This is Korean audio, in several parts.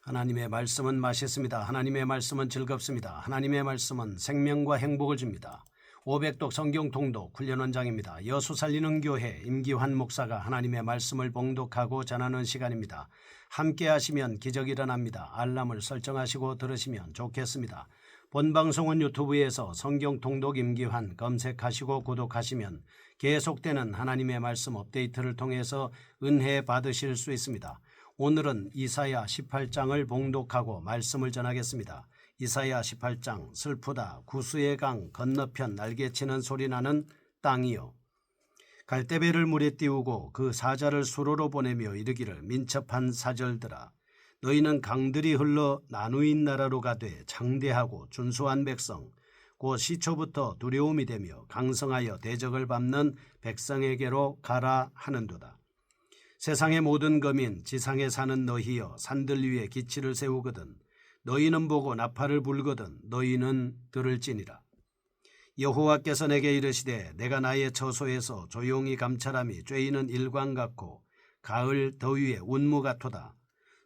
하나님의 말씀은 맛있습니다. 하나님의 말씀은 즐겁습니다. 하나님의 말씀은 생명과 행복을 줍니다. 500독 성경 통독 훈련원장입니다. 여수 살리는 교회 임기환 목사가 하나님의 말씀을 봉독하고 전하는 시간입니다. 함께 하시면 기적이 일어납니다. 알람을 설정하시고 들으시면 좋겠습니다. 본 방송은 유튜브에서 성경 통독 임기환 검색하시고 구독하시면 계속되는 하나님의 말씀 업데이트를 통해서 은혜 받으실 수 있습니다. 오늘은 이사야 18장을 봉독하고 말씀을 전하겠습니다. 이사야 18장 슬프다 구수의 강 건너편 날개치는 소리 나는 땅이요 갈대배를 물에 띄우고 그 사자를 수로로 보내며 이르기를 민첩한 사절들아 너희는 강들이 흘러 나누인 나라로 가되 장대하고 준수한 백성 곧 시초부터 두려움이 되며 강성하여 대적을 밟는 백성에게로 가라 하는도다. 세상의 모든 거민 지상에 사는 너희여 산들 위에 기치를 세우거든 너희는 보고 나팔을 불거든 너희는 들을지니라. 여호와께서 내게 이르시되 내가 나의 처소에서 조용히 감찰함이 쬐이는 일광 같고 가을 더위에 운무 같도다.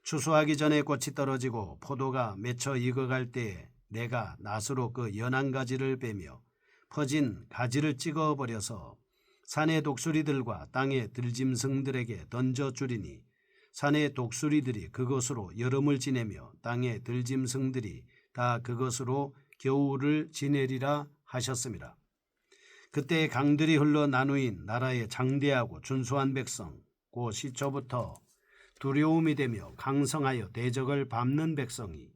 추수하기 전에 꽃이 떨어지고 포도가 맺혀 익어갈 때에 내가 낫으로 그 연한 가지를 베며 퍼진 가지를 찍어버려서 산의 독수리들과 땅의 들짐승들에게 던져주리니 산의 독수리들이 그것으로 여름을 지내며 땅의 들짐승들이 다 그것으로 겨울을 지내리라 하셨습니다. 그때 강들이 흘러 나누인 나라의 장대하고 준수한 백성 곧 시초부터 두려움이 되며 강성하여 대적을 밟는 백성이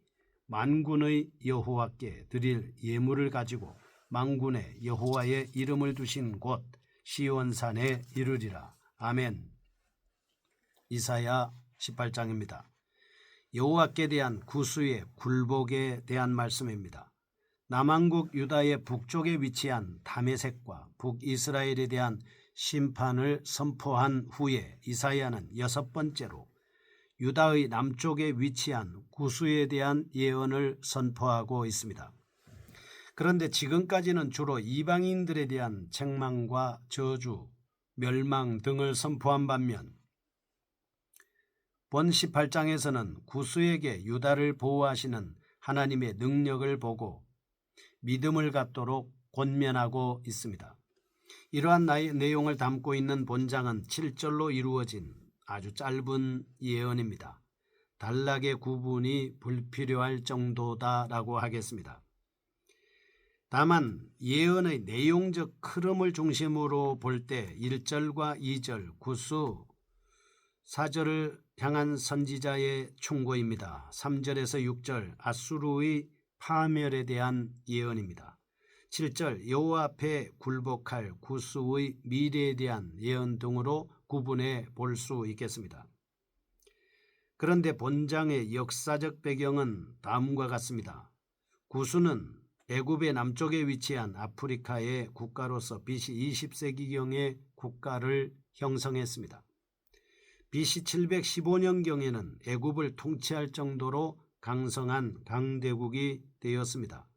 만군의 여호와께 드릴 예물을 가지고 만군의 여호와의 이름을 두신 곳 시온산에 이르리라. 아멘. 이사야 18장입니다. 여호와께 대한 구수의 굴복에 대한 말씀입니다. 남왕국 유다의 북쪽에 위치한 다메섹과 북이스라엘에 대한 심판을 선포한 후에 이사야는 6번째로 유다의 남쪽에 위치한 구수에 대한 예언을 선포하고 있습니다. 그런데 지금까지는 주로 이방인들에 대한 책망과 저주, 멸망 등을 선포한 반면 본 18장에서는 구수에게 유다를 보호하시는 하나님의 능력을 보고 믿음을 갖도록 권면하고 있습니다. 이러한 내용을 담고 있는 본장은 7절로 이루어진 아주 짧은 예언입니다. 단락의 구분이 불필요할 정도다라고 하겠습니다. 다만 예언의 내용적 흐름을 중심으로 볼 때 1절과 2절 구수 4절을 향한 선지자의 충고입니다. 3절에서 6절 아수르의 파멸에 대한 예언입니다. 7절 여호와 앞에 굴복할 구수의 미래에 대한 예언 등으로 구분해 볼 수 있겠습니다. 그런데 본장의 역사적 배경은 다음과 같습니다. 구수는 애굽의 남쪽에 위치한 아프리카의 국가로서 BC 20세기경의 국가를 형성했습니다. BC 715년경에는 애굽을 통치할 정도로 강성한 강대국이 되었습니다.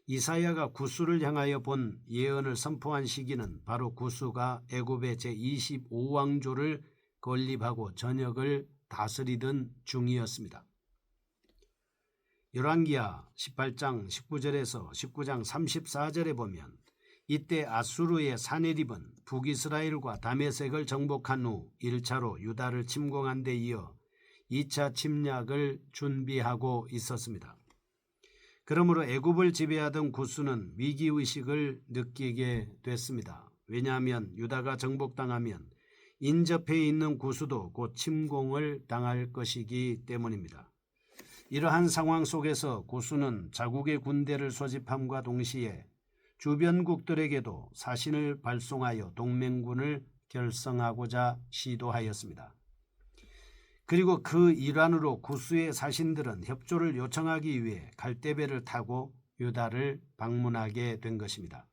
이사야가 구수를 향하여 본 예언을 선포한 시기는 바로 구수가 애굽의 제25왕조를 건립하고 전역을 다스리던 중이었습니다. 열왕기하 18장 19절에서 19장 34절에 보면 이때 아수르의 사네립은 북이스라엘과 다메섹을 정복한 후 1차로 유다를 침공한 데 이어 2차 침략을 준비하고 있었습니다. 그러므로 애굽을 지배하던 구수는 위기의식을 느끼게 됐습니다. 왜냐하면 유다가 정복당하면 인접해 있는 구수도 곧 침공을 당할 것이기 때문입니다. 이러한 상황 속에서 구수는 자국의 군대를 소집함과 동시에 주변국들에게도 사신을 발송하여 동맹군을 결성하고자 시도하였습니다. 그리고 그 일환으로 구수의 사신들은 협조를 요청하기 위해 갈대배를 타고 유다를 방문하게 된 것입니다.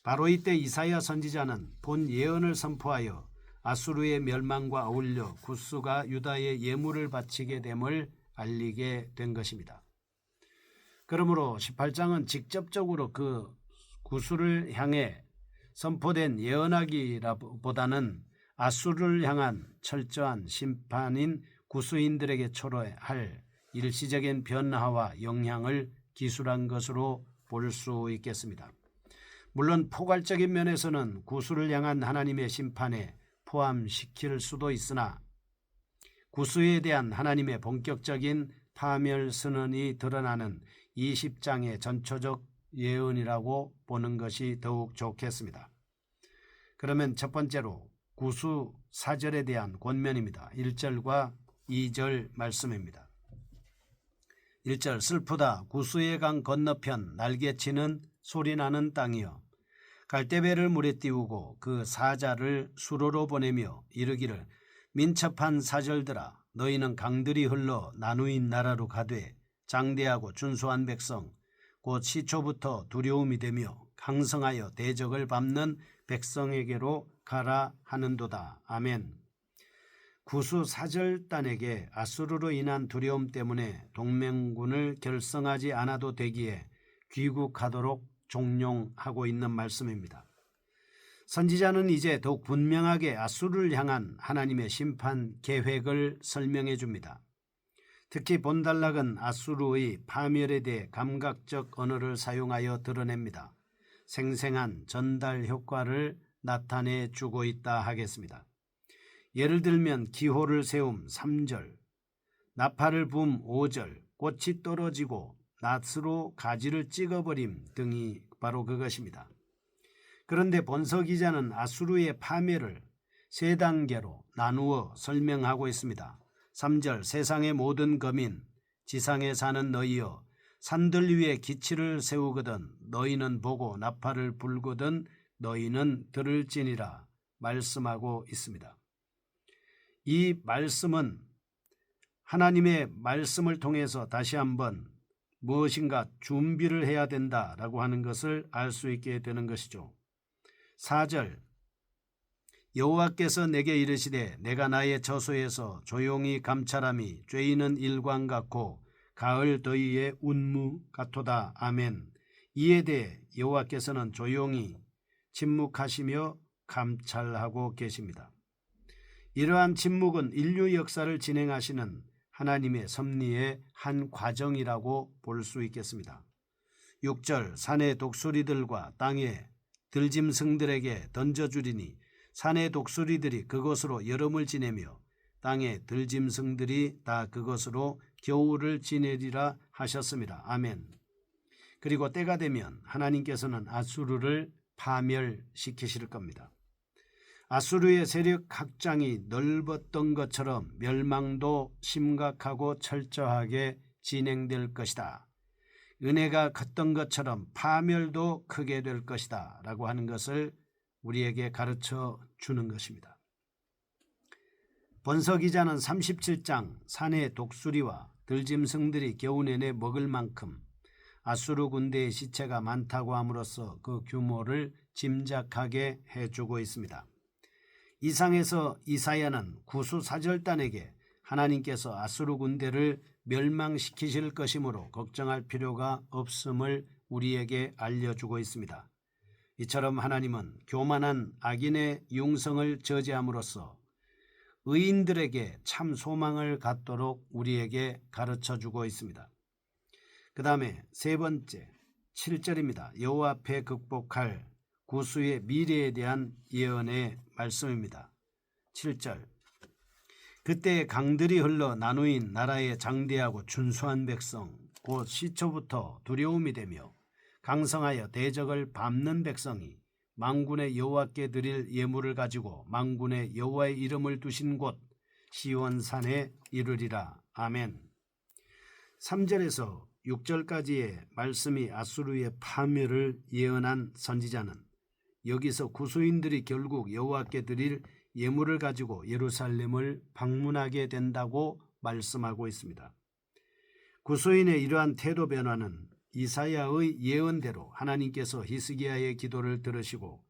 바로 이때 이사야 선지자는 본 예언을 선포하여 아수르의 멸망과 어울려 구수가 유다의 예물을 바치게 됨을 알리게 된 것입니다. 그러므로 18장은 직접적으로 그 구수를 향해 선포된 예언하기보다는 아수르를 향한 철저한 심판인 구수인들에게 초래할 일시적인 변화와 영향을 기술한 것으로 볼 수 있겠습니다. 물론 포괄적인 면에서는 구수를 향한 하나님의 심판에 포함시킬 수도 있으나 구수에 대한 하나님의 본격적인 파멸 선언이 드러나는 이 10장의 전초적 예언이라고 보는 것이 더욱 좋겠습니다. 그러면 첫 번째로 구수 4절에 대한 권면입니다. 1절과 2절 말씀입니다. 1절 슬프다 구수의 강 건너편 날개치는 소리나는 땅이여 갈대배를 물에 띄우고 그 사자를 수로로 보내며 이르기를 민첩한 사절들아 너희는 강들이 흘러 나누인 나라로 가되 장대하고 준수한 백성 곧 시초부터 두려움이 되며 강성하여 대적을 밟는 백성에게로 가라 하는도다. 아멘. 구수 사절단에게 아수르로 인한 두려움 때문에 동맹군을 결성하지 않아도 되기에 귀국하도록 종용하고 있는 말씀입니다. 선지자는 이제 더욱 분명하게 아수르를 향한 하나님의 심판 계획을 설명해 줍니다. 특히 본달락은 아수르의 파멸에 대해 감각적 언어를 사용하여 드러냅니다. 생생한 전달 효과를 나타내 주고 있다 하겠습니다. 예를 들면 기호를 세움 3절, 나팔을 붐 5절, 꽃이 떨어지고 낫으로 가지를 찍어버림 등이 바로 그것입니다. 그런데 본서 기자는 아수르의 파멸을 세 단계로 나누어 설명하고 있습니다. 3절 세상의 모든 거민 지상에 사는 너희여 산들 위에 기치를 세우거든 너희는 보고 나팔을 불거든 너희는 들을지니라 말씀하고 있습니다. 이 말씀은 하나님의 말씀을 통해서 다시 한번 무엇인가 준비를 해야 된다라고 하는 것을 알 수 있게 되는 것이죠. 4절 여호와께서 내게 이르시되 내가 나의 저소에서 조용히 감찰함이 죄인은 일광 같고 가을 더위의 운무 같도다. 아멘. 이에 대해 여호와께서는 조용히 침묵하시며 감찰하고 계십니다. 이러한 침묵은 인류 역사를 진행하시는 하나님의 섭리의 한 과정이라고 볼 수 있겠습니다. 6절 산의 독수리들과 땅의 들짐승들에게 던져주리니 산의 독수리들이 그것으로 여름을 지내며 땅의 들짐승들이 다 그것으로 겨울을 지내리라 하셨습니다. 아멘. 그리고 때가 되면 하나님께서는 아수르를 파멸시키실 겁니다. 아수르의 세력 확장이 넓었던 것처럼 멸망도 심각하고 철저하게 진행될 것이다. 은혜가 컸던 것처럼 파멸도 크게 될 것이다 라고 하는 것을 우리에게 가르쳐 주는 것입니다. 본서 기자는 37장 산의 독수리와 들짐승들이 겨우 내내 먹을 만큼 아수르 군대의 시체가 많다고 함으로써 그 규모를 짐작하게 해주고 있습니다. 이상에서 이사야는 구수 사절단에게 하나님께서 아수르 군대를 멸망시키실 것이므로 걱정할 필요가 없음을 우리에게 알려주고 있습니다. 이처럼 하나님은 교만한 악인의 융성을 저지함으로써 의인들에게 참 소망을 갖도록 우리에게 가르쳐주고 있습니다. 그 다음에 세 번째 7절입니다. 여호와 앞에 극복할 구수의 미래에 대한 예언의 말씀입니다. 7절 그때 강들이 흘러 나누인 나라의 장대하고 준수한 백성 곧 시초부터 두려움이 되며 강성하여 대적을 밟는 백성이 만군의 여호와께 드릴 예물을 가지고 만군의 여호와의 이름을 두신 곳 시온산에 이르리라. 아멘. 3절에서 6절까지의 말씀이 아수르의 파멸을 예언한 선지자는 여기서 구수인들이 결국 여호와께 드릴 예물을 가지고 예루살렘을 방문하게 된다고 말씀하고 있습니다. 구수인의 이러한 태도 변화는 이사야의 예언대로 하나님께서 히스기야의 기도를 들으시고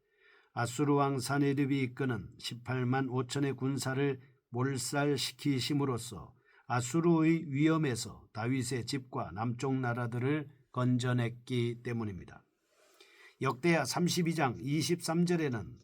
아수르 왕 사네립이 이끄는 18만 5천의 군사를 몰살시키심으로써 아수르의 위험에서 다윗의 집과 남쪽 나라들을 건져냈기 때문입니다. 역대하 32장 23절에는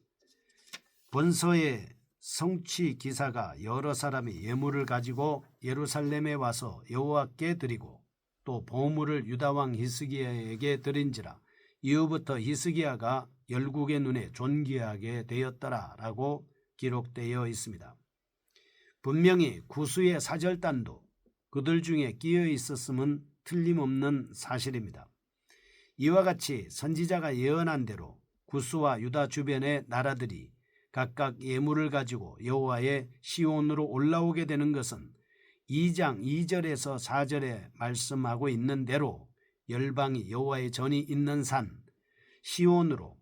본서의 성취 기사가 여러 사람이 예물을 가지고 예루살렘에 와서 여호와께 드리고 또 보물을 유다왕 히스기야에게 드린지라. 이후부터 히스기야가 열국의 눈에 존귀하게 되었더라 라고 기록되어 있습니다. 분명히 구스의 사절단도 그들 중에 끼어 있었음은 틀림없는 사실입니다. 이와 같이 선지자가 예언한 대로 구스와 유다 주변의 나라들이 각각 예물을 가지고 여호와의 시온으로 올라오게 되는 것은 2장 2절에서 4절에 말씀하고 있는 대로 열방이 여호와의 전이 있는 산 시온으로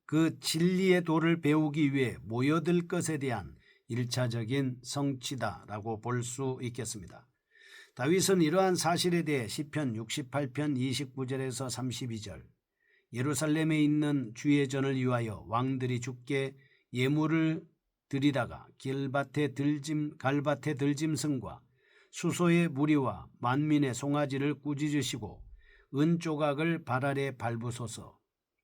그 진리의 도를 배우기 위해 모여들 것에 대한 1차적인 성취다라고 볼 수 있겠습니다. 다윗은 이러한 사실에 대해 시편 68편 29절에서 32절 예루살렘에 있는 주의 전을 위하여 왕들이 주께 예물을 드리다가 갈밭의 들짐승과 수소의 무리와 만민의 송아지를 꾸짖으시고 은조각을 발 아래 밟으소서.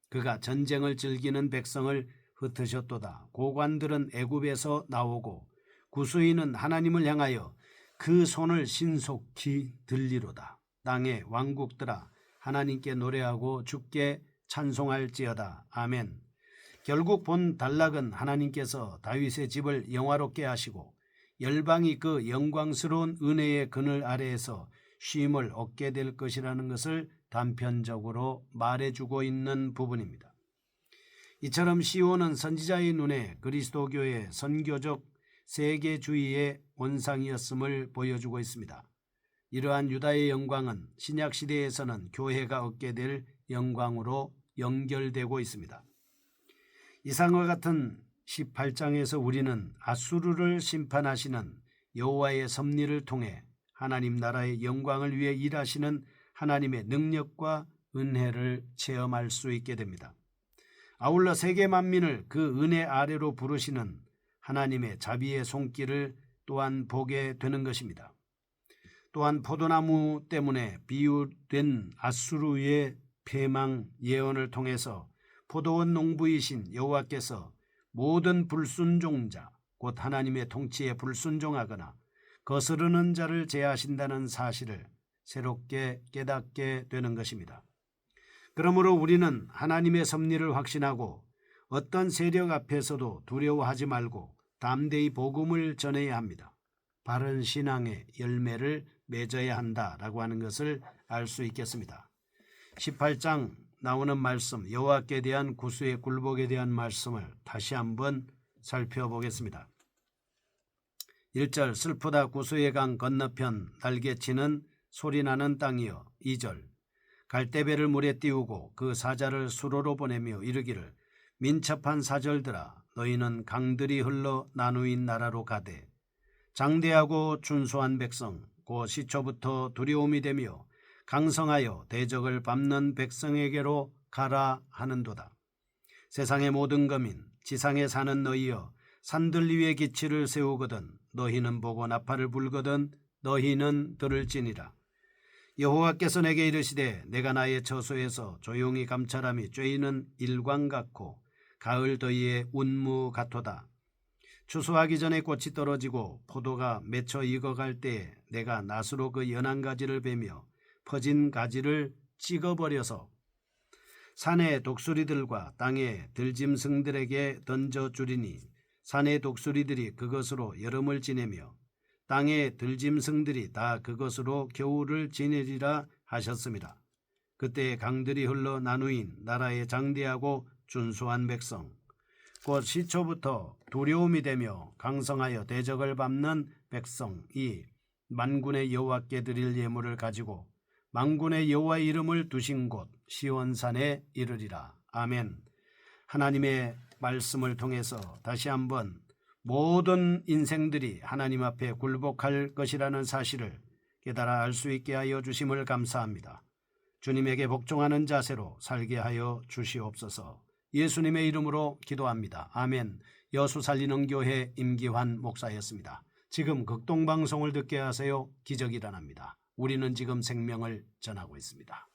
그가 전쟁을 즐기는 백성을 흩으셨도다. 고관들은 애굽에서 나오고 구스인은 하나님을 향하여 그 손을 신속히 들리로다. 땅의 왕국들아 하나님께 노래하고 주께 찬송할지어다. 아멘. 결국 본 단락은 하나님께서 다윗의 집을 영화롭게 하시고 열방이 그 영광스러운 은혜의 그늘 아래에서 쉼을 얻게 될 것이라는 것을 단편적으로 말해주고 있는 부분입니다. 이처럼 시온은 선지자의 눈에 그리스도교의 선교적 세계주의의 원상이었음을 보여주고 있습니다. 이러한 유다의 영광은 신약시대에서는 교회가 얻게 될 영광으로 연결되고 있습니다. 이상과 같은 18장에서 우리는 아수르를 심판하시는 여호와의 섭리를 통해 하나님 나라의 영광을 위해 일하시는 하나님의 능력과 은혜를 체험할 수 있게 됩니다. 아울러 세계 만민을 그 은혜 아래로 부르시는 하나님의 자비의 손길을 또한 보게 되는 것입니다. 또한 포도나무 때문에 비유된 아수르의 패망 예언을 통해서 포도원 농부이신 여호와께서 모든 불순종자 곧 하나님의 통치에 불순종하거나 거스르는 자를 제하신다는 사실을 새롭게 깨닫게 되는 것입니다. 그러므로 우리는 하나님의 섭리를 확신하고 어떤 세력 앞에서도 두려워하지 말고 담대히 복음을 전해야 합니다. 바른 신앙의 열매를 맺어야 한다라고 하는 것을 알 수 있겠습니다. 18장 나오는 말씀, 여호와께 대한 구스의 굴복에 대한 말씀을 다시 한번 살펴보겠습니다. 1절 슬프다 구스의 강 건너편 날개치는 소리나는 땅이여. 2절 갈대배를 물에 띄우고 그 사자를 수로로 보내며 이르기를 민첩한 사절들아 너희는 강들이 흘러 나누인 나라로 가되 장대하고 준수한 백성 곧 시초부터 두려움이 되며 강성하여 대적을 밟는 백성에게로 가라 하는도다. 세상의 모든 거민 지상에 사는 너희여 산들 위에 기치를 세우거든 너희는 보고 나팔을 불거든 너희는 들을지니라. 여호와께서 내게 이르시되 내가 나의 처소에서 조용히 감찰함이 쬐이는 일광 같고 가을 더위의 운무 같도다. 추수하기 전에 꽃이 떨어지고 포도가 맺혀 익어갈 때에 내가 낫으로 그 연한 가지를 베며 퍼진 가지를 찍어버려서 산의 독수리들과 땅의 들짐승들에게 던져주리니 산의 독수리들이 그것으로 여름을 지내며 땅의 들짐승들이 다 그것으로 겨울을 지내리라 하셨습니다. 그때 강들이 흘러 나누인 나라의 장대하고 준수한 백성 곧 시초부터 두려움이 되며 강성하여 대적을 밟는 백성이 만군의 여호와께 드릴 예물을 가지고 만군의 여호와의 이름을 두신 곳 시온산에 이르리라. 아멘. 하나님의 말씀을 통해서 다시 한번 모든 인생들이 하나님 앞에 굴복할 것이라는 사실을 깨달아 알 수 있게 하여 주심을 감사합니다. 주님에게 복종하는 자세로 살게 하여 주시옵소서. 예수님의 이름으로 기도합니다. 아멘. 여수 살리는 교회 임기환 목사였습니다. 지금 극동방송을 듣게 하세요. 기적이 일어납니다. 우리는 지금 생명을 전하고 있습니다.